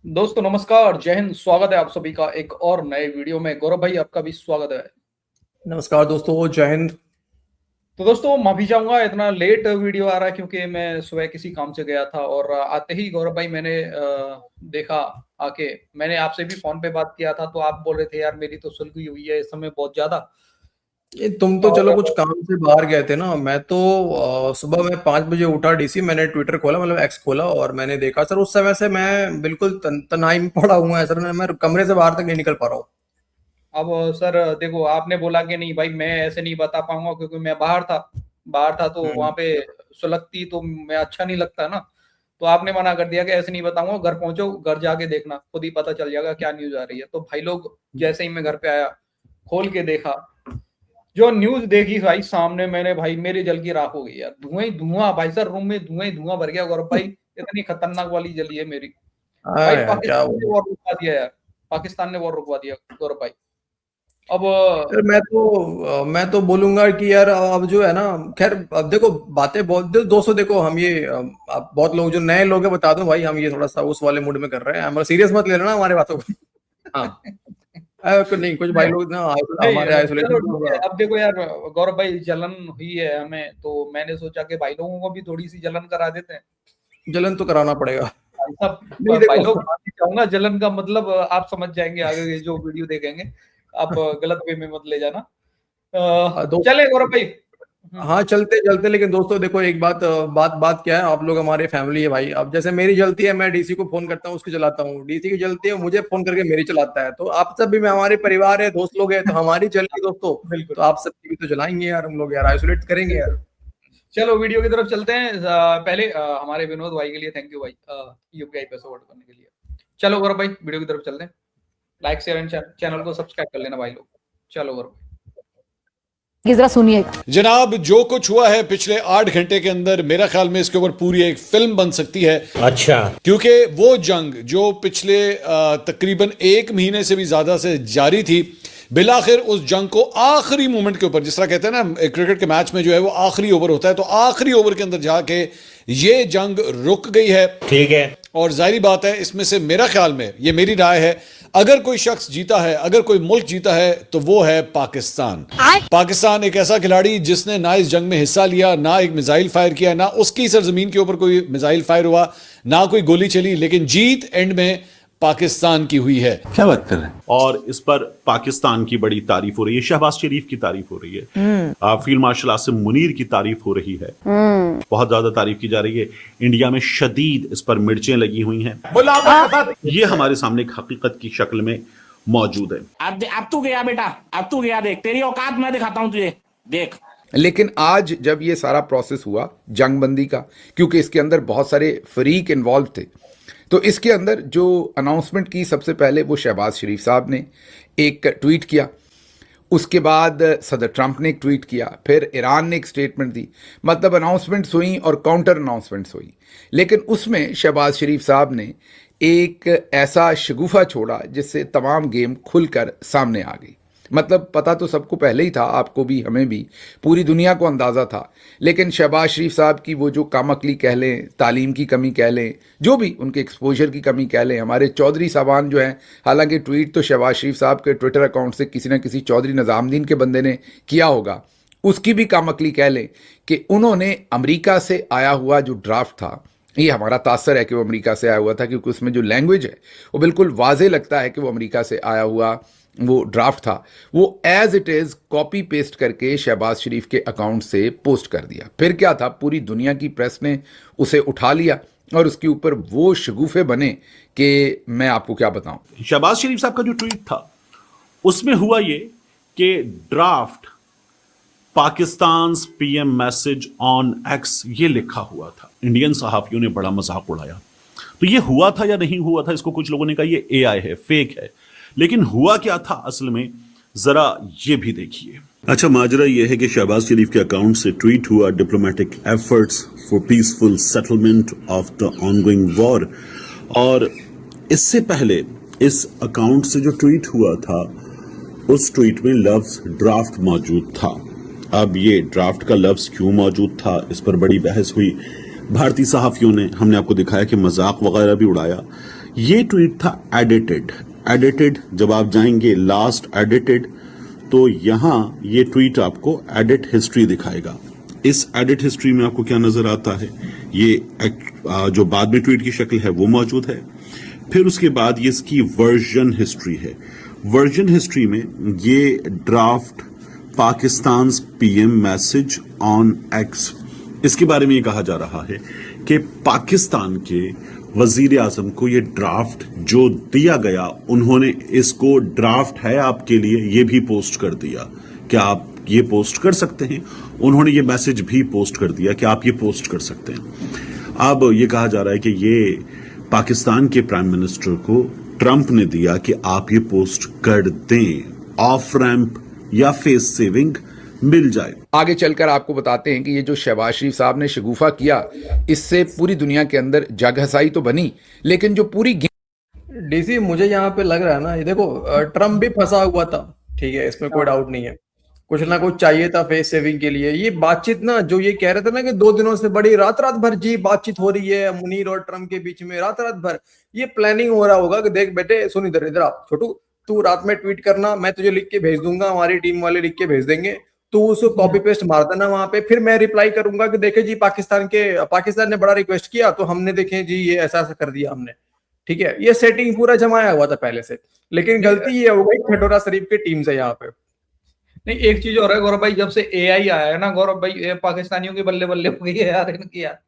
दोस्तों नमस्कार, जय हिंद। स्वागत है आप सभी का एक और नए वीडियो में। गौरव भाई आपका भी स्वागत है। नमस्कार दोस्तों, जय हिंद। तो दोस्तों माफी चाहूंगा इतना लेट वीडियो आ रहा है क्योंकि मैं सुबह किसी काम से गया था और आते ही गौरव भाई मैंने देखा आके। मैंने आपसे भी फोन पे बात किया था तो आप बोल रहे थे यार मेरी तो सुलगी हुई है इस समय बहुत ज्यादा। ये तुम तो चलो और कुछ काम से बाहर गए थे ना। मैं तो सुबह में 5 बजे उठा डीसी। मैंने ट्विटर खोला, मतलब एक्स खोला, और मैंने देखा सर उस समय से मैं बिल्कुल तन्हाई में पड़ा हुआ है सर। मैं कमरे से बाहर तक नहीं निकल पा रहा हूँ। अब सर देखो, आपने बोला कि नहीं भाई मैं ऐसे नहीं बता पाऊंगा क्योंकि मैं बाहर था तो वहां हम्म। पे सुलगती तो मैं अच्छा नहीं लगता ना। तो आपने मना कर दिया कि ऐसे नहीं बताऊंगा, घर पहुंचो, घर जाके देखना, खुद ही पता चल जाएगा क्या न्यूज आ रही है। तो भाई लोग जैसे ही मैं घर पे आया, खोल के देखा, जो न्यूज देखी भाई सामने मैंने, भाई मेरी जल की राख हो गई यार। धुआं ही धुआं भाई सर, रूम में धुआं ही धुआं भर गया गौरव भाई। इतनी खतरनाक वाली जली है मेरी। हाँ भाई यार, क्या पाकिस्तान ने बोलूं। वॉर रुकवा दिया यार। पाकिस्तान ने वॉर रुकवा दिया गौरव भाई। अब यार मैं तो बोलूंगा कि यार अब जो है ना, खैर अब देखो बातें बहुत दोस्तों, देखो हम ये अब बहुत लोग जो नए लोग हैं बता दूं भाई, हम ये थोड़ा सा उस वाले मूड में कर रहे हैं। हम सीरियस मत ले लेना हमारे बातों को। हाँ। नहीं, कुछ भाई लोग ना नहीं हमारे चलो आइसोलेशन ठीक है। अब देखो यार गौरव भाई, जलन हुई है हमें तो मैंने सोचा कि भाई लोगों को भी थोड़ी सी जलन करा देते हैं। जलन तो कराना पड़ेगा। भाई नहीं साहब, भाई देखो। लोग माफी चाहूंगा, जलन का मतलब आप समझ जाएंगे आगे ये जो वीडियो देखेंगे। आप गलत वे में मत ले जाना। दोस्त। चले गौरव भाई। हाँ, चलते चलते, लेकिन दोस्तों देखो एक बात क्या है, आप लोग हमारे फैमिली है भाई। अब जैसे मेरी जलती है, मैं डीसी को फोन करता हूँ, उसकी चलाता हूँ। डीसी की जलती है, मुझे फोन करके मेरी चलाता है। तो आप सब भी, मैं हमारे परिवार है, दोस्त लोग हैं, तो हमारी चलेगी दोस्तों। बिल्कुल। तो आप सबकी भी तो जलाएंगे यार हम लोग, यार आइसोलेट करेंगे यार। बिल्कुल। चलो वीडियो की तरफ चलते हैं। पहले हमारे विनोद भाई के लिए थैंक यू भाई, यूपीआई पे सपोर्ट करने के लिए। चलो गौरव भाई वीडियो की तरफ चलते हैं। लाइक शेयर एंड चैनल को सब्सक्राइब कर लेना भाई लोग। चलो गौरव भाई। जरा सुनिएगा जनाब, जो कुछ हुआ है पिछले 8 घंटे के अंदर, मेरा ख्याल में इसके ऊपर पूरी एक फिल्म बन सकती है। अच्छा। क्योंकि वो जंग जो पिछले तकरीबन 1 महीने से भी ज्यादा से जारी थी, बिलाखिर उस जंग को आखिरी मोमेंट के ऊपर, जिस तरह कहते हैं ना क्रिकेट के मैच में जो है वो आखिरी ओवर होता है, तो आखिरी ओवर के अंदर जाके ये जंग रुक गई है। ठीक है। और जाहिर बात है, इसमें से मेरा ख्याल में, ये मेरी राय है, अगर कोई शख्स जीता है, अगर कोई मुल्क जीता है, तो वो है पाकिस्तान। पाकिस्तान एक ऐसा खिलाड़ी जिसने ना इस जंग में हिस्सा लिया, ना एक मिसाइल फायर किया, ना उसकी सरजमीन के ऊपर कोई मिसाइल फायर हुआ, ना कोई गोली चली, लेकिन जीत एंड में पाकिस्तान की हुई है। क्या बात कर रहे हैं। और इस पर पाकिस्तान की बड़ी तारीफ हो रही है, शहबाज शरीफ की तारीफ हो रही है, फील्ड मार्शल आसिम मुनीर की तारीफ हो रही है, बहुत ज्यादा तारीफ की जा रही है। इंडिया में शदीद इस पर मिर्चें लगी हुई हैं। ये हमारे सामने एक हकीकत की शक्ल में मौजूद है। अब तू गया बेटा, अब तू गया, देख तेरी औकात मैं दिखाता हूं तुझे, देख। लेकिन आज जब ये सारा प्रोसेस हुआ जंगबंदी का, क्योंकि इसके अंदर बहुत सारे फरीक इन्वॉल्व थे, तो इसके अंदर जो अनाउंसमेंट की सबसे पहले वो शहबाज शरीफ साहब ने एक ट्वीट किया। उसके बाद सदर ट्रंप ने एक ट्वीट किया, फिर ईरान ने एक स्टेटमेंट दी। मतलब अनाउंसमेंट्स हुई और काउंटर अनाउंसमेंट्स हुई, लेकिन उसमें शहबाज शरीफ साहब ने एक ऐसा शगुफा छोड़ा जिससे तमाम गेम खुलकर सामने आ गई। मतलब पता तो सबको पहले ही था, आपको भी, हमें भी, पूरी दुनिया को अंदाज़ा था। लेकिन शहबाज शरीफ साहब की वो जो कामअक्ली कह लें, तालीम की कमी कह लें, जो भी उनके एक्सपोजर की कमी कह लें, हमारे चौधरी साहबान जो हैं, हालांकि ट्वीट तो शहबाज शरीफ साहब के ट्विटर अकाउंट से किसी न किसी चौधरी निज़ामुद्दीन के बंदे ने किया होगा, उसकी भी कामअक्ली कह लें कि उन्होंने अमेरिका से आया हुआ जो ड्राफ्ट था, ये हमारा तासर है कि वो अमेरिका से आया हुआ था, क्योंकि उसमें जो लैंग्वेज है वो बिल्कुल वाजे लगता है कि वो अमेरिका से आया हुआ वो ड्राफ्ट था, वो as it is copy paste करके शहबाज शरीफ के अकाउंट से पोस्ट कर दिया। फिर क्या था, पूरी दुनिया की प्रेस ने उसे उठा लिया और उसके ऊपर वो शगुफे बने कि मैं आपको क्या बताऊं। शहबाज शरीफ साहब का जो ट्वीट था उसमें हुआ ये कि draft Pakistan PM message on x, ये लिखा हुआ था। इंडियन सहाफियों ने बड़ा मजाक उड़ाया। तो ये हुआ था या नहीं हुआ था, इसको कुछ लोगों ने कहा ये एआई है, फेक है, लेकिन हुआ क्या था असल में, जरा ये भी देखिए। अच्छा, माजरा यह है कि शहबाज शरीफ के अकाउंट से ट्वीट हुआ diplomatic efforts for peaceful settlement of the ongoing war, और इससे पहले इस अकाउंट से जो ट्वीट हुआ था उस ट्वीट में लफ्ज ड्राफ्ट मौजूद था। अब ये ड्राफ्ट का लफ्ज क्यों मौजूद था, इस पर बड़ी बहस हुई। भारतीय सहाफियों ने, हमने आपको दिखाया कि मजाक वगैरह भी उड़ाया। ये ट्वीट था एडिटेड जब आप जाएंगे लास्ट एडिटेड तो यहां ये ट्वीट आपको एडिट हिस्ट्री दिखाएगा। इस एडिट हिस्ट्री में आपको क्या नजर आता है, ये जो बाद में ट्वीट की शक्ल है वो मौजूद है। फिर उसके बाद ये इसकी वर्जन हिस्ट्री है। वर्जन हिस्ट्री में ये draft Pakistan PM message on x, इसके बारे में ये कहा जा रहा है कि पाकिस्तान के वजीर आजम को ये ड्राफ्ट जो दिया गया, उन्होंने इसको ड्राफ्ट है आपके लिए ये भी पोस्ट कर दिया, क्या आप ये पोस्ट कर सकते हैं। उन्होंने ये मैसेज भी पोस्ट कर दिया कि आप ये पोस्ट कर सकते हैं। अब ये कहा जा रहा है कि ये पाकिस्तान के प्राइम मिनिस्टर को ट्रंप ने दिया कि आप ये पोस्ट कर दें, ऑफ रैंप या फेस सेविंग मिल जाए। आगे चलकर आपको बताते हैं कि ये जो शहबाज शरीफ साहब ने शगुफा किया, इससे पूरी दुनिया के अंदर जगहसाई तो बनी, लेकिन जो पूरी डीसी मुझे यहाँ पे लग रहा है ना, ये देखो ट्रम्प भी फंसा हुआ था, ठीक है, इसमें कोई डाउट नहीं है, कुछ ना कुछ चाहिए था फेस सेविंग के लिए। ये बातचीत ना जो ये कह रहे थे ना कि 2 दिनों से बड़ी रात भर जी बातचीत हो रही है मुनीर और ट्रम्प के बीच में, रात भर ये प्लानिंग हो रहा होगा कि देख बेटे सुन, इधर आप छोटू, तू रात में ट्वीट करना, मैं तुझे लिख के भेज दूंगा, हमारी टीम वाले लिख के भेज देंगे, तू उसको कॉपी पेस्ट मार देना वहां पे, फिर मैं रिप्लाई करूंगा कि देखे जी पाकिस्तान ने बड़ा रिक्वेस्ट किया तो हमने देखे जी ये ऐसा ऐसा कर दिया हमने, ठीक है। ये सेटिंग पूरा जमाया हुआ था पहले से, लेकिन गलती ये हो गई खटोरा शरीफ की टीम से यहाँ पे। नहीं, एक चीज और है गौरव भाई, जब से एआई आया है ना गौरव भाई, ये पाकिस्तानियों की बल्ले बल्ले हो गई है यार इनकी यार।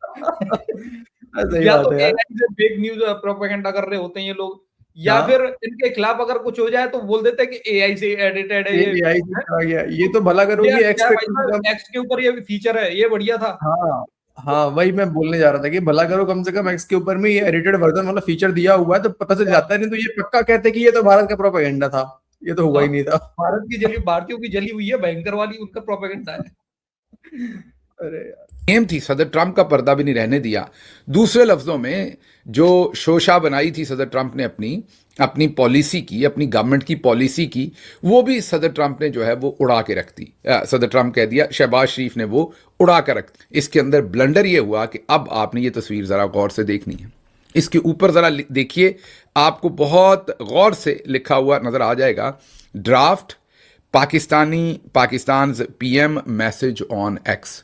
सही या बात तो है यार। एआई से फेक न्यूज प्रोपेगेंडा कर रहे होते हैं ये लोग, या हाँ। फिर इनके खिलाफ अगर कुछ हो जाए तो बोल देते हैं कि एआई से एडिटेड है ये AI से आ गया, ये तो भला करो ये कि एक्स क्या पे भाई कम से साहब, कम, एक्स के ऊपर ये फीचर है, ये बढ़िया था। हाँ हाँ वही मैं बोलने जा रहा था कि भला करो कम से कम एक्स के ऊपर में ये एडिटेड वर्जन वाला फीचर दिया हुआ है तो पता चल जाता है, नहीं तो ये पक्का कहते कि ये तो भारत का प्रोपेगेंडा था, ये तो हुआ ही नहीं था। भारत की जली, भारतीयों की जली हुई है भयंकर वाली, उनका प्रोपेगेंडा है। अरे यार गेम थी, सदर ट्रंप का पर्दा भी नहीं रहने दिया। दूसरे लफ्जों में जो शोशा बनाई थी सदर ट्रंप ने अपनी पॉलिसी की, अपनी गवर्नमेंट की पॉलिसी की, वो भी सदर ट्रंप ने जो है वो उड़ा के रख दी। सदर ट्रंप कह दिया, शहबाज शरीफ ने वो उड़ा कर रख दी। इसके अंदर ब्लंडर ये हुआ कि अब आपने ये तस्वीर ज़रा गौर से देखनी है, इसके ऊपर ज़रा देखिए, आपको बहुत गौर से लिखा हुआ नज़र आ जाएगा, draft Pakistan PM message on x.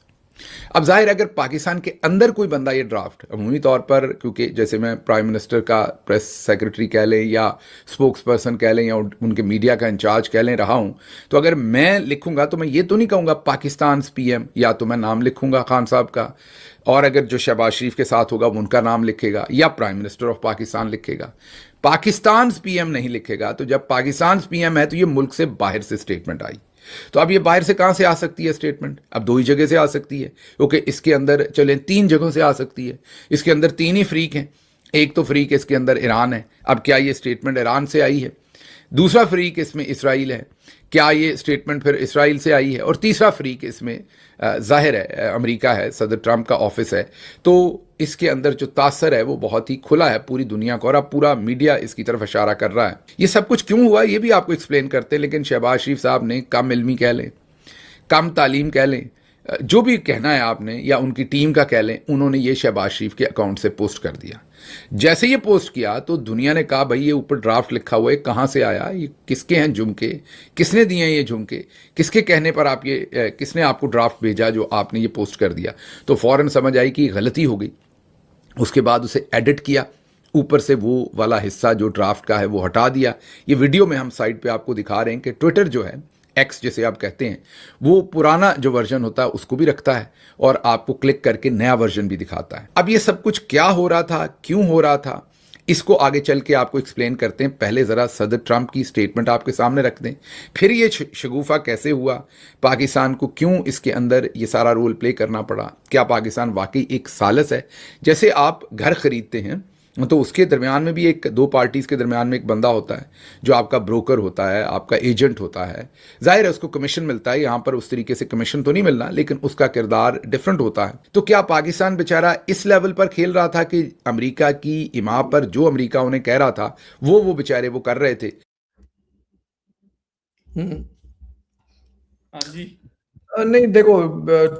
अब जाहिर है अगर पाकिस्तान के अंदर कोई बंदा ये ड्राफ्ट, अमूमी तौर पर, क्योंकि जैसे मैं प्राइम मिनिस्टर का प्रेस सेक्रेटरी कह लें या स्पोक्स पर्सन कह लें या उनके मीडिया का इंचार्ज कह लें रहा हूं, तो अगर मैं लिखूंगा तो मैं ये तो नहीं कहूँगा पाकिस्तान पीएम, या तो मैं नाम लिखूंगा खान साहब का, और अगर जो शहबाज शरीफ के साथ होगा वो उनका नाम लिखेगा, या प्राइम मिनिस्टर ऑफ पाकिस्तान लिखेगा, पाकिस्तान पीएम नहीं लिखेगा। तो जब पाकिस्तान पीएम है तो ये मुल्क से बाहर से स्टेटमेंट आई। तो अब ये बाहर से कहां से आ सकती है स्टेटमेंट? अब 2 ही जगह से आ सकती है, क्योंकि इसके अंदर चले 3 जगहों से आ सकती है। इसके अंदर 3 ही फ्रीक हैं। एक तो फ्रीक इसके अंदर ईरान है, अब क्या ये स्टेटमेंट ईरान से आई है? दूसरा फ्रीक इसमें इसराइल है, क्या ये स्टेटमेंट फिर इसराइल से आई है? और तीसरा फ्रीक इसमें जाहिर है अमेरिका है, सदर ट्रंप का ऑफिस है। तो इसके अंदर जो तासर है वो बहुत ही खुला है पूरी दुनिया को, और अब पूरा मीडिया इसकी तरफ इशारा कर रहा है। ये सब कुछ क्यों हुआ ये भी आपको एक्सप्लेन करते हैं, लेकिन शहबाज शरीफ साहब ने कम इल्मी कह लें, कम तालीम कह लें, जो भी कहना है आपने, या उनकी टीम का कह लें, उन्होंने ये शहबाज शरीफ के अकाउंट से पोस्ट कर दिया। जैसे ये पोस्ट किया तो दुनिया ने कहा भाई ये ऊपर ड्राफ्ट लिखा हुआ है, कहाँ से आया, ये किसके हैं झुमके, किसने दिए हैं ये झुमके, किसके कहने पर आप ये, किसने आपको ड्राफ्ट भेजा जो आपने ये पोस्ट कर दिया? तो फौरन समझ आई कि गलती हो गई। उसके बाद उसे एडिट किया, ऊपर से वो वाला हिस्सा जो ड्राफ्ट का है वो हटा दिया। ये वीडियो में हम साइड पे आपको दिखा रहे हैं कि ट्विटर जो है, एक्स जिसे आप कहते हैं, वो पुराना जो वर्जन होता है उसको भी रखता है और आपको क्लिक करके नया वर्जन भी दिखाता है। अब ये सब कुछ क्या हो रहा था, क्यों हो रहा था, इसको आगे चल के आपको एक्सप्लेन करते हैं। पहले ज़रा सदर ट्रंप की स्टेटमेंट आपके सामने रख दें, फिर ये शगुफा कैसे हुआ, पाकिस्तान को क्यों इसके अंदर ये सारा रोल प्ले करना पड़ा, क्या पाकिस्तान वाकई एक सालिस है? जैसे आप घर ख़रीदते हैं तो उसके दरमियान में भी एक 2 पार्टीज़ के दरमियान में एक बंदा होता है जो आपका ब्रोकर होता है, आपका एजेंट होता है। जाहिर है उसको कमीशन मिलता है, यहाँ पर उस तरीके से कमीशन तो नहीं मिलना, लेकिन उसका किरदार डिफरेंट होता है। तो क्या पाकिस्तान बेचारा इस लेवल पर खेल रहा था कि अमेरिका की इमा पर जो अमेरिका उन्हें कह रहा था वो बेचारे वो कर रहे थे? हाँ जी। नहीं देखो,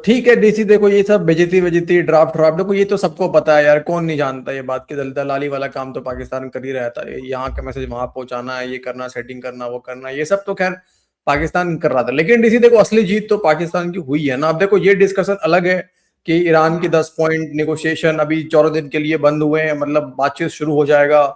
ठीक है डीसी, देखो ये सब बेइज्जती बेइज्जती ड्राफ्ट ड्राफ्ट, देखो ये तो सबको पता है यार, कौन नहीं जानता ये बात की, दलाली वाला काम तो पाकिस्तान कर ही रहता है, यहाँ का मैसेज वहां पहुंचाना, ये करना, सेटिंग करना, वो करना, ये सब तो खैर पाकिस्तान कर रहा था। लेकिन डीसी देखो, असली जीत तो पाकिस्तान की हुई है ना। अब देखो ये डिस्कशन अलग है कि ईरान की 10 पॉइंट नेगोशिएशन अभी 14 दिन के लिए बंद हुए हैं, मतलब बातचीत शुरू हो जाएगा।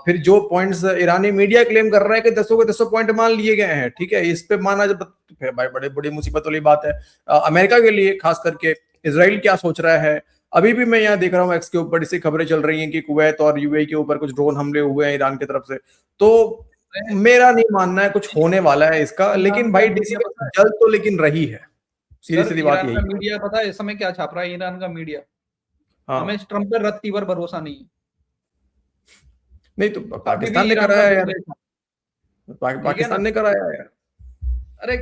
फिर जो पॉइंट्स ईरानी मीडिया क्लेम कर रहा है कि 10 के 10 पॉइंट मान लिए गए हैं, ठीक है, इस पे माना जब, फिर भाई बड़े बड़ी मुसीबत वाली बात है अमेरिका के लिए, खास करके इजराइल क्या सोच रहा है। अभी भी मैं यहाँ देख रहा हूँ एक्स के ऊपर इससे खबरें चल रही हैं कि कुवैत और यूएई के ऊपर कुछ ड्रोन हमले हुए हैं ईरान की तरफ से। तो मेरा नहीं मानना है कुछ होने वाला है इसका, लेकिन भाई डीसी जल्द तो लेकिन रही है, सीधी सर सीधी बात ईरान यही का है। मीडिया पता है इस समय क्या छाप रहा है? ईरान का मीडिया, हाँ हमें ट्रम्प पर रत्ती भर भरोसा नहीं है। नहीं तो अभी पाकिस्तान भी ने ईरान कराया का यार, ठीक है पाकिस्तान ना? ने कराया यार। अरे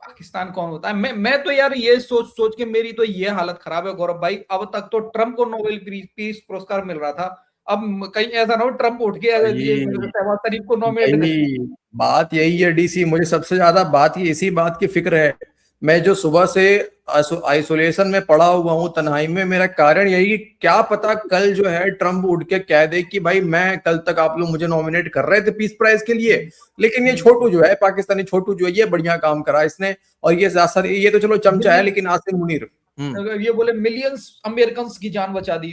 पाकिस्तान कौन होता है? मैं तो यार ये सोच सोच के मेरी तो ये हालत खराब है गौरव भाई। अब तक तो ट्रम्प को नोबेल पीस पुरस्कार मिल रहा था, अब कहीं ऐसा ना हो ट्रम्प उठ के अगर ये यही शहबाज शरीफ को नॉमिनेट कर। यही बात यही है डीसी, मुझे सबसे ज्यादा बात ये इसी बात की फिक्र है। मैं जो सुबह से आइसोलेशन में पड़ा हुआ हूँ तन्हाई में, मेरा कारण यही कि क्या पता कल जो है ट्रम्प उठ के कह दे कि भाई मैं कल तक आप लोग मुझे नॉमिनेट कर रहे थे पीस प्राइज के लिए, लेकिन ये छोटू जो है, पाकिस्तानी छोटू जो है, ये बढ़िया काम करा इसने। और ये तो चलो चमचा है, लेकिन आसिम मुनीर अगर ये बोले मिलियंस अमेरिकन की जान बचा दी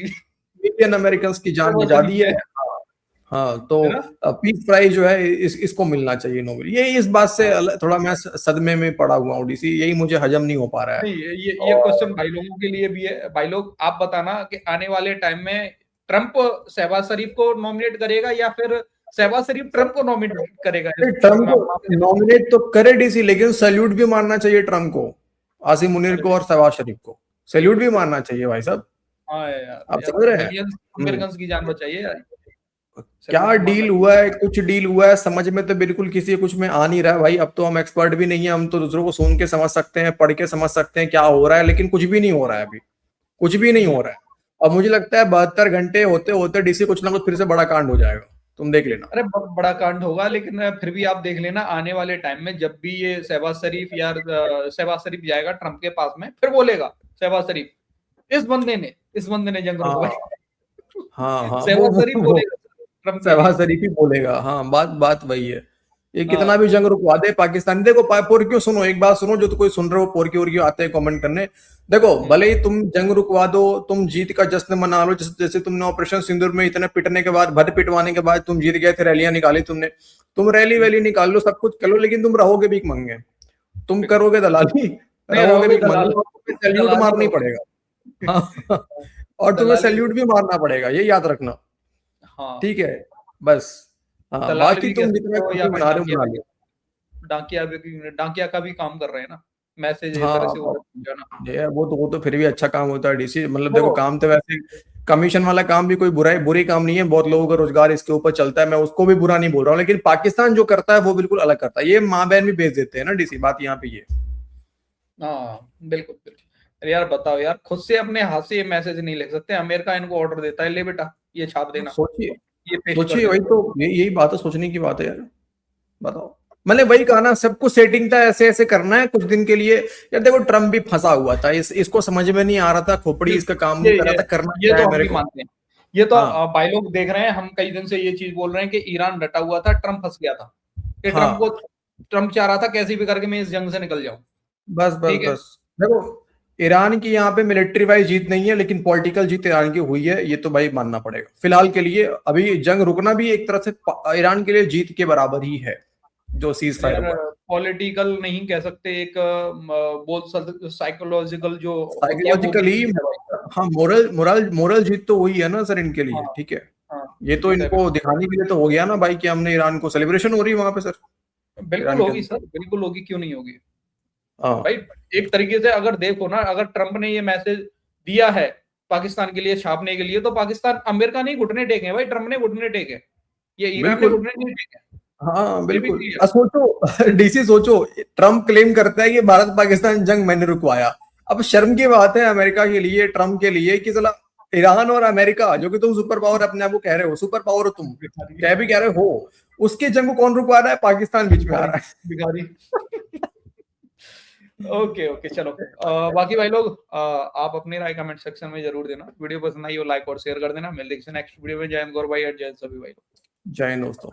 इंडियन अमेरिकन की जान बचा दी है। हाँ तो है ना? पीस प्राइज जो है इसको मिलना चाहिए नोबेल। ये इस बात से थोड़ा मैं सदमे में पड़ा हुआ हूँ डीसी, यही मुझे हजम नहीं हो पा रहा है। नहीं ये क्वेश्चन भाई लोगों के लिए भी है। भाई लोग आप बताना कि आने वाले टाइम में ट्रम्प शहबाज शरीफ को नॉमिनेट करेगा या फिर शहबाज शरीफ ट्रम्प को नॉमिनेट करेगा? ट्रम्प को नॉमिनेट तो करे डीसी, लेकिन सैल्यूट भी मारना चाहिए ट्रम्प को, आसिम मुनीर को और शहबाज शरीफ को सैल्यूट भी मारना चाहिए भाई साहब। हाँ यार, आप समझ रहे हैं? मिलियंस अमेरिकन की जान बचाइए यार। क्या डील हुआ है, कुछ डील हुआ है समझ में तो बिल्कुल किसी कुछ में आ नहीं रहा है भाई। अब तो हम एक्सपर्ट भी नहीं है, हम तो दूसरों को सुन के समझ सकते हैं, पढ़ के समझ सकते हैं क्या हो रहा है, लेकिन कुछ भी नहीं हो रहा है अभी, कुछ भी नहीं हो रहा है। और मुझे लगता है 72 घंटे होते होते डीसी कुछ ना कुछ फिर से बड़ा कांड हो जाएगा, तुम देख लेना। अरे बड़ा कांड होगा, लेकिन फिर भी आप देख लेना आने वाले टाइम में जब भी ये शहबाज शरीफ जाएगा ट्रम्प के पास में, फिर बोलेगा शहबाज शरीफ इस बंदे ने जंग रुकवाई। हाँ शहबाज शरीफ बोलेगा ट्रम्प के शहबाज लिए। शरीफ ही बोलेगा। हाँ बात वही है, ये कितना भी जंग रुकवा दे पाकिस्तान। देखो पोरक्यों सुनो, एक बात सुनो, जो तो कोई सुन रहे हो पोरक्यों आते हैं कमेंट करने। देखो भले ही तुम जंग रुकवा दो, तुम जीत का जश्न मना लो, जैसे तुमने ऑपरेशन सिंदूर में इतने पिटने के बाद, भर पिटवाने के बाद तुम जीत गए थे, रैलियां निकाली तुमने, तुम रैली वैली निकाल लो, सब कुछ कर लो, लेकिन तुम रहोगे भीख मंगे, तुम करोगे दलाली, रहोगे भीख मंगे, सैल्यूट मारना ही पड़ेगा। हाँ और तुम्हें सैल्यूट भी मारना पड़ेगा, ये याद रखना, हाँ ठीक है बस। हाँ दलाल बाकी भी तुम कह जितना सकते हो या खुशी फिर बना रहे हो बना लो। डाकिया का भी काम कर रहे हैं ना, मैसेज इस हाँ तरह से हो जाना। ये वो तो फिर भी अच्छा काम होता है डीसी, मतलब तो देखो काम तो वैसे कमीशन वाला काम भी कोई बुरी काम नहीं है, बहुत लोगों का रोजगार इसके ऊपर चलता है, मैं उसको भी बुरा नहीं बोल रहा हूँ, लेकिन पाकिस्तान जो करता है वो बिल्कुल अलग करता है, ये माँ बहन भी भेज देते हैं ना डीसी, बात यहाँ पे ये। हाँ बिल्कुल बिल्कुल। अरे यार बताओ यार, खुद से अपने हाथ से ये मैसेज नहीं लिख सकते, अमेरिका इनको ऑर्डर देता है ले बेटा ये छाप देना, सोचिए ये पेश कर सोचिए, वही देना। तो यही बात है, सोचने की बात है यार। बताओ, मैंने वही कहा ना, सब कुछ सेटिंग था, ऐसे ऐसे करना है कुछ दिन के लिए। यार देखो ट्रम्प भी फंसा हुआ था, इसको समझ में नहीं आ रहा था, खोपड़ी इसका काम नहीं कर रहा था, करना ये क्या तो है हम मेरे भी को। मानते हैं, ये तो हाँ भाई लोग देख रहे हैं, हम कई दिन से ये चीज बोल रहे हैं कि ईरान डटा हुआ था, ट्रम्प फंस गया था, कि हाँ ट्रम्प चाह रहा था कैसे भी करके मैं इस जंग से निकल जाऊं। बस बस ठीक है, बस देखो ईरान की यहाँ पे मिलिट्री वाइज जीत नहीं है, लेकिन पॉलिटिकल जीत ईरान की हुई है, ये तो भाई मानना पड़ेगा फिलहाल के लिए। अभी जंग रुकना भी एक तरह से ईरान के लिए जीत के बराबर ही है, जो सीज फायर हुआ है। पॉलिटिकल नहीं कह सकते, एक बोल साइकोलॉजिकल जो होती है वो साइकोलॉजिकली, जीत है भाई। हाँ मोरल जीत तो हुई है ना सर इनके लिए, हाँ ठीक है। हाँ ये तो इनको दिखाने के लिए तो हो गया ना भाई कि हमने ईरान को, सेलिब्रेशन हो रही है वहां पे सर, बिल्कुल ईरान के होगी अंदर। सर, बिल्कुल होगी, क्यों नहीं होगी हाँ भाई। एक तरीके से अगर देखो ना, अगर ट्रम्प ने ये मैसेज दिया है पाकिस्तान के लिए छापने के लिए, तो पाकिस्तान, अमेरिका नहीं घुटने टेके भाई, ट्रम्प ने घुटने टेके, ये ईरान ने बिल्कुल, घुटने नहीं टेके। हाँ ये भी बिल्कुल। क्लियर। सोचो डीसी, सोचो ट्रम्प क्लेम करता है कि भारत पाकिस्तान जंग मैंने रुकवाया। अब शर्म की बात है अमेरिका के लिए, ट्रम्प के लिए, कि चला ईरान और अमेरिका, जो कि तुम सुपर पावर अपने आप को कह रहे हो, सुपर पावर हो तुम, कह भी कह रहे हो, उसके जंग को कौन रुकवा रहा है? पाकिस्तान बीच में आ रहा है। भिखारी ओके ओके चलो बाकी भाई लोग आप अपनी राय कमेंट सेक्शन में जरूर देना। वीडियो पसंद आई हो लाइक और शेयर कर देना। मिलते हैं नेक्स्ट वीडियो में। जय हिंद गौरव भाई और जय हिंद सभी भाई लोग। जय हिंद दोस्तों।